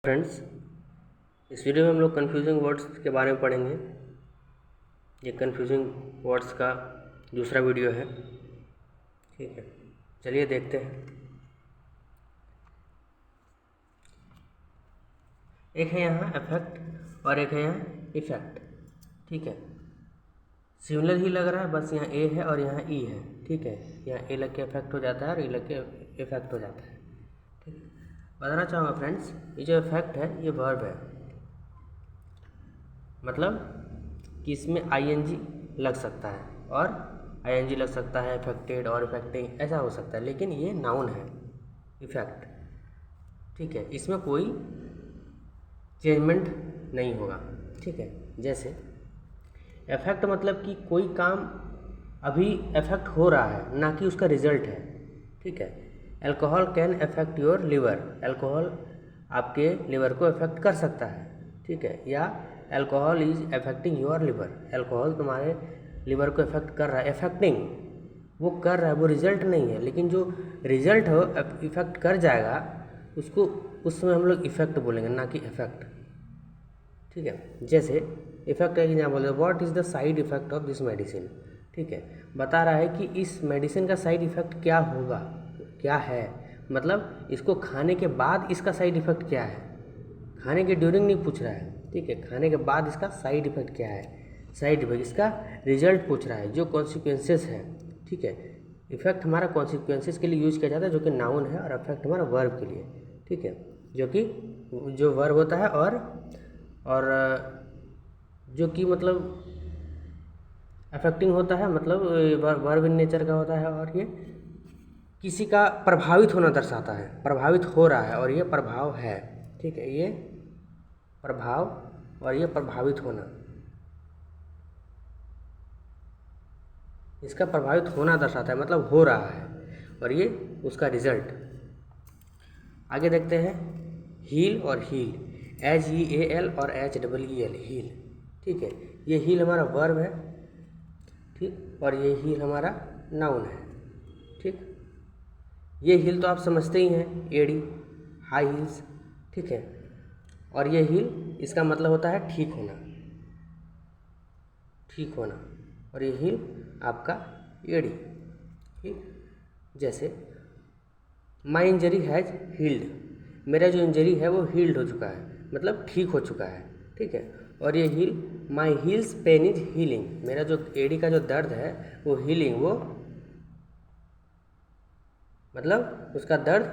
Friends, इस video में हम लोग कन्फ्यूजिंग वर्ड्स के बारे में पढ़ेंगे। ये कन्फ्यूजिंग वर्ड्स का दूसरा वीडियो है। ठीक है, चलिए देखते हैं। एक है यहाँ इफेक्ट और एक है यहाँ इफेक्ट। ठीक है, सिमिलर ही लग रहा है, बस यहाँ ए है और यहाँ ई है। ठीक है, यहाँ ए लग के इफेक्ट हो जाता है और ई लग के इफेक्ट हो जाता है। ठीक है, बताना चाहूँगा फ्रेंड्स, ये जो इफेक्ट है ये वर्ब है, मतलब कि इसमें आईएनजी लग सकता है और आईएनजी लग सकता है, इफेक्टेड और इफेक्टिंग ऐसा हो सकता है, लेकिन ये नाउन है इफेक्ट। ठीक है, इसमें कोई चेंजमेंट नहीं होगा। ठीक है, जैसे इफेक्ट मतलब कि कोई काम अभी इफेक्ट हो रहा है, ना कि उसका रिजल्ट है। ठीक है, alcohol can affect your liver, alcohol आपके लिवर को अफेक्ट कर सकता है। ठीक है, या alcohol is affecting your liver, alcohol तुम्हारे लिवर को अफेक्ट कर रहा है। अफेक्टिंग वो कर रहा है, वो रिजल्ट नहीं है, लेकिन जो रिजल्ट हो इफेक्ट कर जाएगा उसको उस समय हम लोग इफेक्ट बोलेंगे, ना कि इफेक्ट। ठीक है, जैसे इफेक्ट का एग्जाम्पल है, what is the side effect of this medicine. ठीक है, बता रहा है कि इस मेडिसिन का साइड इफेक्ट क्या होगा, क्या है, मतलब इसको खाने के बाद इसका साइड इफेक्ट क्या है। खाने के ड्यूरिंग नहीं पूछ रहा है। ठीक है, खाने के बाद इसका साइड इफेक्ट क्या है, साइड इफेक्ट इसका रिजल्ट पूछ रहा है, जो कॉन्सिक्वेंसेस है। ठीक है, इफेक्ट हमारा कॉन्सिक्वेंसेस के लिए यूज किया जाता है, जो कि नाउन है, और इफेक्ट हमारा वर्ब के लिए। ठीक है, जो वर्ब होता है और जो कि मतलब अफेक्टिंग होता है, मतलब वर्ब इन नेचर का होता है, और ये किसी का प्रभावित होना दर्शाता है, प्रभावित हो रहा है और ये प्रभाव है। ठीक है, ये प्रभाव और ये प्रभावित होना, इसका प्रभावित होना दर्शाता है, मतलब हो रहा है, और ये उसका रिजल्ट। आगे देखते हैं, हील और हील, HEAL और HEEL, हील। ठीक है, ये हील हमारा वर्ब है। ठीक, और ये हील हमारा नाउन है। ठीक, ये हील तो आप समझते ही हैं, एडी, हाई हील्स। ठीक है, और ये हील इसका मतलब होता है ठीक होना, ठीक होना, और ये हील आपका एडी। ठीक, जैसे माई इंजरी हैज़ हील्ड, मेरा जो इंजरी है वो हील्ड हो चुका है, मतलब ठीक हो चुका है। ठीक है, और ये heel, my heels pain is healing, मेरा जो एडी का जो दर्द है वो हीलिंग, वो मतलब उसका दर्द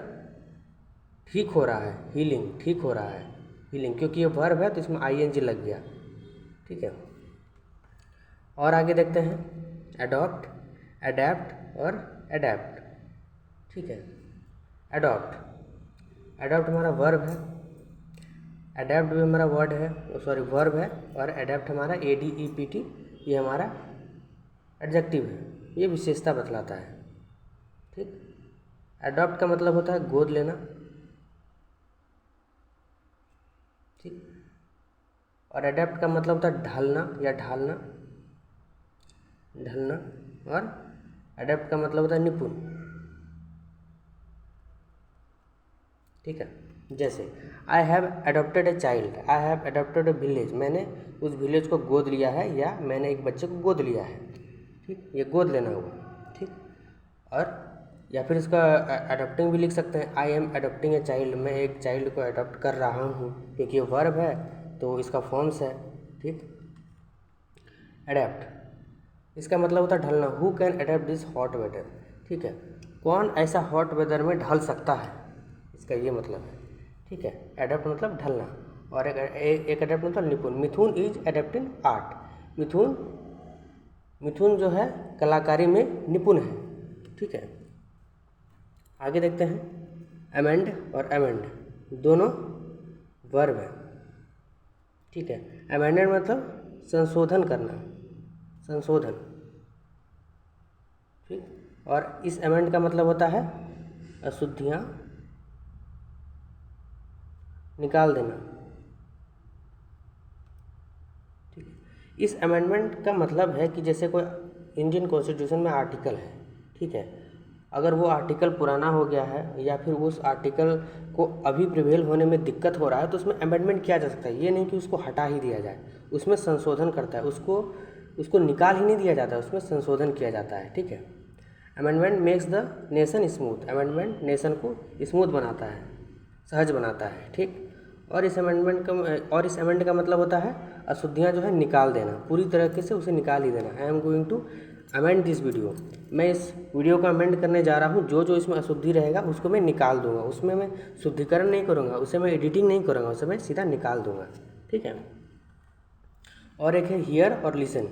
ठीक हो रहा है, हीलिंग, ठीक हो रहा है, हीलिंग, क्योंकि ये वर्ब है तो इसमें आईएनजी लग गया। ठीक है, और आगे देखते हैं, अडॉप्ट, अडेप्ट और अडेप्ट। ठीक है, अडॉप्ट, अडॉप्ट हमारा वर्ब है, अडेप्ट भी हमारा वर्ड है, सॉरी वर्ब है, और अडेप्ट हमारा ADEPT, ये हमारा एडजेक्टिव है, ये विशेषता बतलाता है। ठीक, अडॉप्ट का मतलब होता है गोद लेना। ठीक, और अडेप्ट का मतलब होता है ढालना या ढालना, ढलना, और अडेप्ट का मतलब होता है निपुण। ठीक है, जैसे I have adopted a child, I have adopted A village, मैंने उस विलेज को गोद लिया है, या मैंने एक बच्चे को गोद लिया है। ठीक, ये गोद लेना हुआ। ठीक, और या फिर इसका अडॉप्टिंग भी लिख सकते हैं, I am adopting a child, मैं एक चाइल्ड को अडॉप्ट कर रहा हूँ, क्योंकि ये वर्ब है तो इसका फॉर्म्स है। ठीक, अडेप्ट, इसका मतलब होता है ढलना, who can adapt this hot weather. ठीक है, कौन ऐसा हॉट वेदर में ढल सकता है, इसका ये मतलब है। ठीक है, अडेप्ट मतलब ढलना, और एक अडेप्ट मतलब निपुण। मिथुन इज अडेप्टिंग आर्ट, मिथुन जो है कलाकारी में निपुण है। ठीक है, आगे देखते हैं, अमेंड और अमेंड दोनों वर्ब है। ठीक है, अमेंडेड मतलब संशोधन करना, संशोधन। ठीक, और इस अमेंड का मतलब होता है अशुद्धियाँ निकाल देना। ठीक, इस अमेंडमेंट का मतलब है कि जैसे कोई इंडियन कॉन्स्टिट्यूशन में आर्टिकल है, ठीक है, अगर वो आर्टिकल पुराना हो गया है या फिर उस आर्टिकल को अभी प्रिवेल होने में दिक्कत हो रहा है तो उसमें अमेंडमेंट किया जा सकता है। ये नहीं कि उसको हटा ही दिया जाए, उसमें संशोधन करता है, उसको निकाल ही नहीं दिया जाता है, उसमें संशोधन किया जाता है। ठीक है। Amendment makes the nation smooth, amendment nation को स्मूथ बनाता है, सहज बनाता है। ठीक। और इस अमेंड का मतलब होता है अशुद्धियाँ जो है निकाल देना, पूरी तरीके से उसे निकाल ही देना। I am going to amend this video, मैं इस वीडियो को अमेंड करने जा रहा हूँ। जो इसमें अशुद्धि रहेगा उसको मैं निकाल दूंगा, उसमें मैं शुद्धिकरण नहीं करूँगा, उसे मैं एडिटिंग नहीं करूँगा, उसे मैं सीधा निकाल दूंगा। ठीक है। और एक है हियर और लिसन।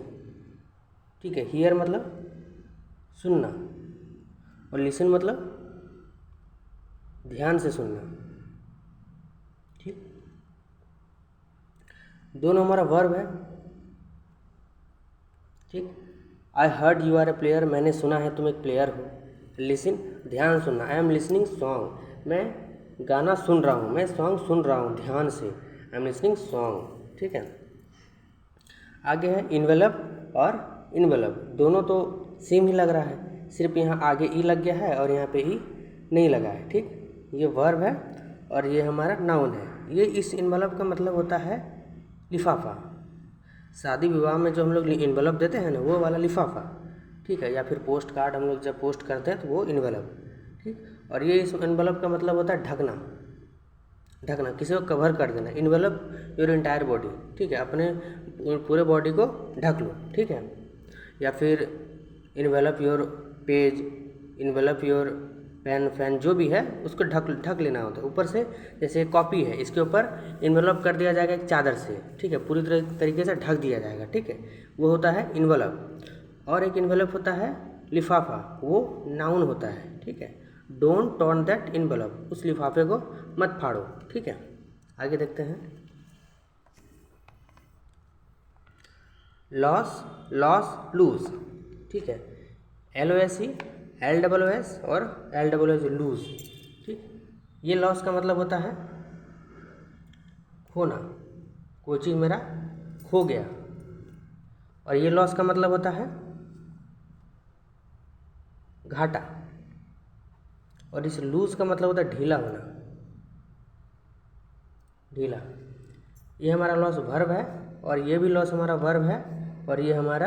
ठीक है। हियर मतलब सुनना और लिसन मतलब ध्यान से सुनना। ठीक। दोनों हमारा वर्ब है। ठीक। I heard you are a player, मैंने सुना है तुम एक प्लेयर हो। लिसन ध्यान सुनना, आई एम लिसनिंग सॉन्ग, मैं गाना सुन रहा हूँ, मैं सॉन्ग सुन रहा हूँ ध्यान से, आई एम लिसनिंग सॉन्ग। ठीक है। आगे है इन्वेलप और इन्वेलप, दोनों तो सेम ही लग रहा है, सिर्फ यहाँ आगे ई लग गया है और यहाँ पे ई नहीं लगा है। ठीक। ये वर्ब है और ये हमारा नाउन है। ये इस इन्वेलप का मतलब होता है लिफाफा। शादी विवाह में जो हम लोग इन्वेलप देते हैं ना, वो वाला लिफाफा। ठीक है। या फिर पोस्ट कार्ड हम लोग जब पोस्ट करते हैं तो वो इन्वेलप। ठीक। और ये इस इन्वेलप का मतलब होता है ढकना, ढकना, किसी को कवर कर देना। Envelope your entire body. ठीक है। अपने पूरे बॉडी को ढक लो। ठीक है। या फिर envelop your page, envelop your pen, fan, जो भी है उसको ढक लेना होता है ऊपर से। जैसे कॉपी है, इसके ऊपर इन्वेलप कर दिया जाएगा एक चादर से। ठीक है। पूरी तरीके से ढक दिया जाएगा। ठीक है। वो होता है इन्वेलप। और एक इन्वेलप होता है लिफाफा, वो नाउन होता है। ठीक है। डोंट टर्न दैट इन्वेलप, उस लिफाफे को मत फाड़ो। ठीक है। आगे देखते हैं। Loss, loss, lose. ठीक है। LOSE, LOOS और LOOS, लूज। ठीक। ये लॉस का मतलब होता है खोना, कोई चीज़ मेरा खो गया। और ये लॉस का मतलब होता है घाटा। और इस लूज का मतलब होता है ढीला होना, ढीला। ये हमारा लॉस वर्ब है और ये भी लॉस हमारा वर्ब है और ये हमारा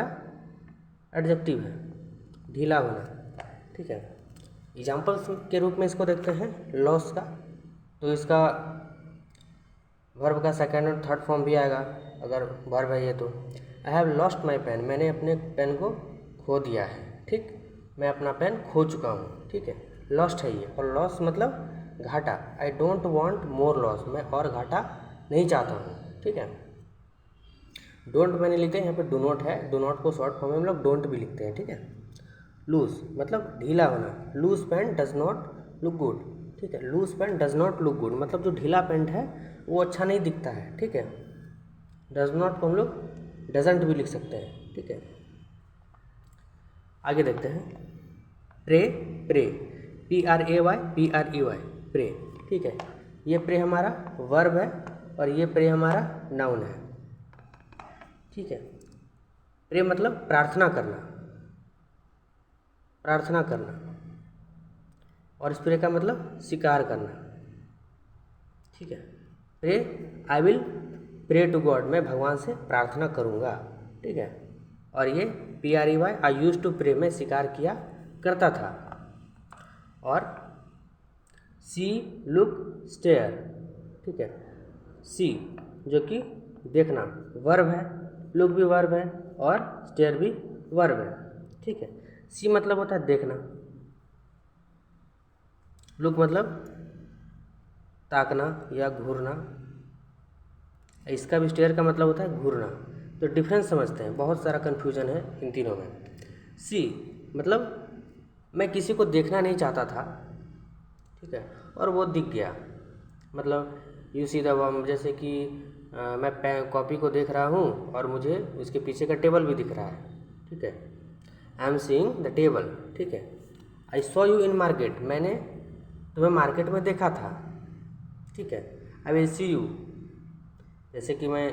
एडजेक्टिव है, ढीला होना। ठीक है। एग्जाम्पल्स के रूप में इसको देखते हैं लॉस का। तो इसका वर्ब का सेकंड और थर्ड फॉर्म भी आएगा अगर वर्ब है ये तो। I have lost my pen, मैंने अपने पेन को खो दिया है। ठीक। मैं अपना पेन खो चुका हूँ। ठीक है। लॉस्ट है ये। और लॉस मतलब घाटा। I don't want more loss, मैं और घाटा नहीं चाहता हूँ। ठीक है। डोंट मैंने लिखते हैं, यहाँ पे डू नॉट है, डू नॉट को शॉर्ट फॉर्म में हम लोग डोंट भी लिखते हैं। ठीक है। लूज मतलब ढीला होना, loose pant does not look good. ठीक है। Loose pant does not look good मतलब जो ढीला पैंट है वो अच्छा नहीं दिखता है। ठीक है। डज नॉट को हम लोग डजंट भी लिख सकते हैं। ठीक है। आगे देखते हैं। Pray, pray, PRAY, pray. ठीक है। ये प्रे हमारा वर्ब है और ये प्रे हमारा नाउन है। ठीक है। प्रे मतलब प्रार्थना करना, प्रार्थना करना। और इस प्रे का मतलब स्वीकार करना। ठीक है। Pray, I will pray to God, मैं भगवान से प्रार्थना करूँगा। ठीक है। और ये PREY, I use to pray, मैं स्वीकार किया करता था। और सी, लुक, स्टेयर। ठीक है। सी जो कि देखना वर्ब है, लुक भी वर्ब है और स्टेयर भी वर्ब है। ठीक है। सी मतलब होता है देखना, लुक मतलब ताकना या घूरना, इसका भी स्टेयर का मतलब होता है घूरना। तो डिफरेंस समझते हैं, बहुत सारा कन्फ्यूजन है इन तीनों में। सी मतलब मैं किसी को देखना नहीं चाहता था। ठीक है। और वो दिख गया, मतलब यू सी द वर्म, जैसे कि मैं कॉपी को देख रहा हूँ और मुझे उसके पीछे का टेबल भी दिख रहा है। ठीक है। I am seeing the table. ठीक है। I saw you in market, मैंने तुम्हें मार्केट में देखा था। ठीक है। आई विल सी यू, जैसे कि मैं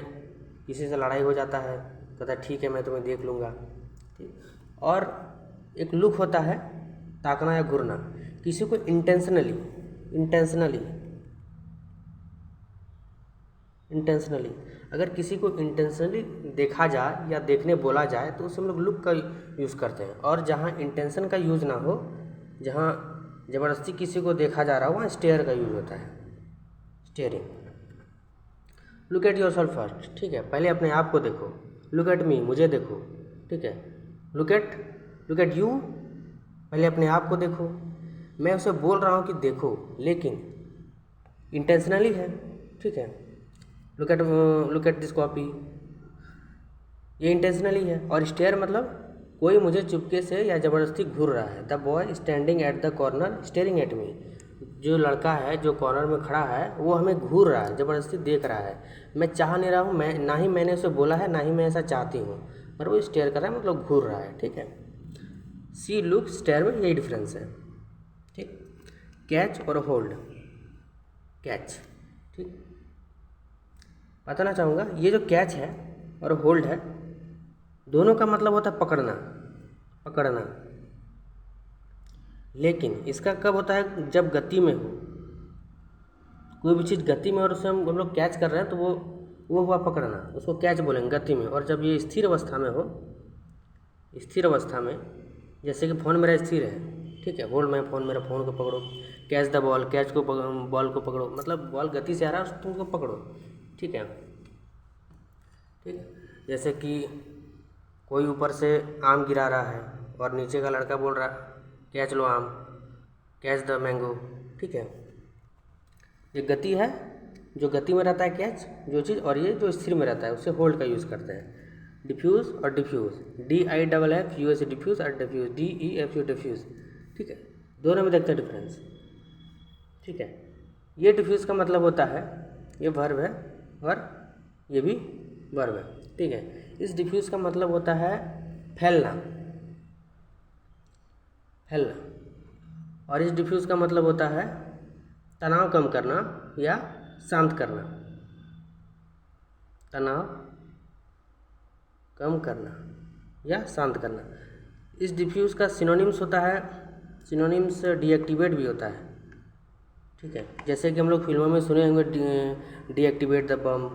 किसी से लड़ाई हो जाता है, कहता है ठीक है मैं तुम्हें देख लूँगा। ठीक। और एक लुक होता है ताकना या घूरना। किसी को इंटेंशनली अगर किसी को इंटेंशनली देखा जाए या देखने बोला जाए तो उससे हम लोग लुक का यूज़ करते हैं। और जहाँ इंटेंशन का यूज़ ना हो, जहाँ ज़बरदस्ती किसी को देखा जा रहा हो, वहाँ स्टेयर का यूज़ होता है, steering. Look at your self first, ठीक है, पहले अपने आप को देखो। लुक एट मी, मुझे देखो, ठीक है। लुक एट यू, पहले अपने आप को देखो। मैं उसे बोल रहा हूँ कि देखो, लेकिन इंटेंशनली है, ठीक है। लुक एट दिस कॉपी, ये इंटेंशनली है। और स्टेयर मतलब कोई मुझे चुपके से या ज़बरदस्ती घूर रहा है। The boy standing at the corner staring at me, जो लड़का है जो कॉर्नर में खड़ा है वो हमें घूर रहा है, ज़बरदस्ती देख रहा है। मैं चाह नहीं रहा हूँ, मैं ना ही मैंने उसे बोला है, ना ही मैं ऐसा चाहती हूँ, पर वो स्टेयर कर रहा है, मतलब घूर रहा है, ठीक है। सी लुक स्टेयर में यही डिफरेंस है, ठीक। कैच और होल्ड, कैच, ठीक। बताना चाहूँगा ये जो कैच है और होल्ड है, दोनों का मतलब होता है पकड़ना। लेकिन इसका कब होता है, जब गति में हो, कोई भी चीज़ गति में और उसे हम लोग कैच कर रहे हैं तो वो हुआ पकड़ना, उसको कैच बोलेंगे गति में। और जब ये स्थिर अवस्था में हो, स्थिर अवस्था में, जैसे कि फ़ोन मेरा स्थिर है, ठीक है, होल्ड मैं फ़ोन, मेरा फ़ोन को पकड़ो। कैच द बॉल, कैच को बॉल को पकड़ो, मतलब बॉल गति से आ रहा है, तुम उसको पकड़ो, ठीक है। जैसे कि कोई ऊपर से आम गिरा रहा है और नीचे का लड़का बोल रहा है कैच लो आम, कैच द मैंगो, ठीक है। ये गति है, जो गति में रहता है कैच जो चीज़, और ये जो स्थिर में रहता है उससे होल्ड का यूज़ करते हैं। डिफ्यूज़ और डिफ्यूज़, DIFFUS डिफ्यूज़ और डिफ्यूज़ DEFU डिफ्यूज़, ठीक है। दोनों में देखते हैं डिफरेंस, ठीक है। ये डिफ्यूज़ का मतलब होता है, ये वर्ब है और ये भी वर्ब है, ठीक है। इस डिफ्यूज़ का मतलब होता है फैलना, और इस डिफ्यूज़ का मतलब होता है तनाव कम करना या शांत करना, तनाव कम करना या शांत करना। इस डिफ्यूज़ का सिनोनिम्स होता है, सिनोनिम्स डीएक्टिवेट भी होता है, ठीक है। जैसे कि हम लोग फिल्मों में सुने होंगे डीएक्टिवेट द बम,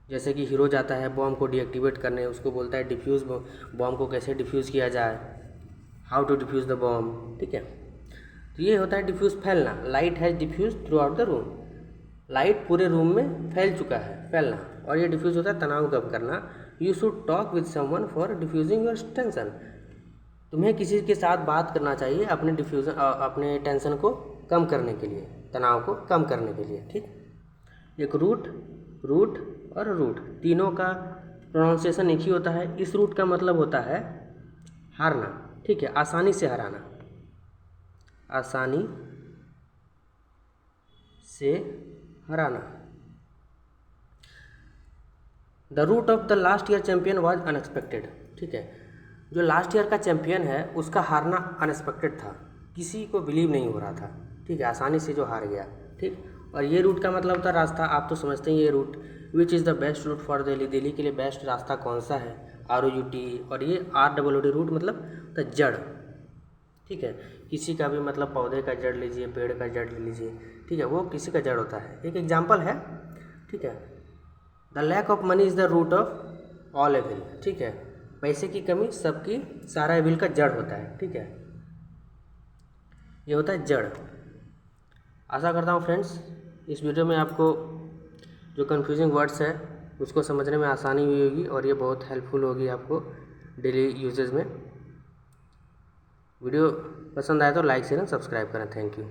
जैसे कि हीरो जाता है बॉम्ब को डीएक्टिवेट करने, उसको बोलता है डिफ्यूज़ बॉम्ब को कैसे डिफ्यूज़ किया जाए, how to defuse the bomb, ठीक है। तो ये होता है डिफ्यूज़, फैलना। Light has diffuse throughout the room, light पूरे रूम में फैल चुका है, फैलना। और ये डिफ्यूज़ होता है तनाव कम करना। You should talk with someone for defusing your tension, तुम्हें किसी के साथ बात करना चाहिए अपने टेंशन को कम करने के लिए, तनाव को कम करने के लिए, ठीक। एक रूट और रूट, तीनों का प्रोनाउंसिएशन एक ही होता है। इस रूट का मतलब होता है हारना, ठीक है, आसानी से हराना, आसानी से हराना। The root of the last year champion was unexpected, ठीक है। जो लास्ट ईयर का चैम्पियन है उसका हारना अनएक्सपेक्टेड था, किसी को बिलीव नहीं हो रहा था, ठीक है, आसानी से जो हार गया, ठीक। और ये रूट का मतलब था रास्ता, आप तो समझते हैं ये route. Which is the best route for Delhi, Delhi के लिए बेस्ट रास्ता कौन सा है, ROUT। और ये ROOT रूट मतलब द जड़, ठीक है। किसी का भी मतलब पौधे का जड़ लीजिए, पेड़ का जड़ ले लीजिए, ठीक है, वो किसी का जड़ होता है। एक एग्जाम्पल है, ठीक है, the lack of money is the root of all evil, ठीक है। पैसे की कमी सबकी सारा एविल का जड़ होता है, ठीक है, ये होता है जड़। आशा करता हूँ फ्रेंड्स इस वीडियो में आपको जो कन्फ्यूजिंग वर्ड्स है उसको समझने में आसानी हुई होगी और ये बहुत हेल्पफुल होगी आपको डेली यूजेज में। वीडियो पसंद आए तो लाइक शेयर एंड सब्सक्राइब करें। Thank you.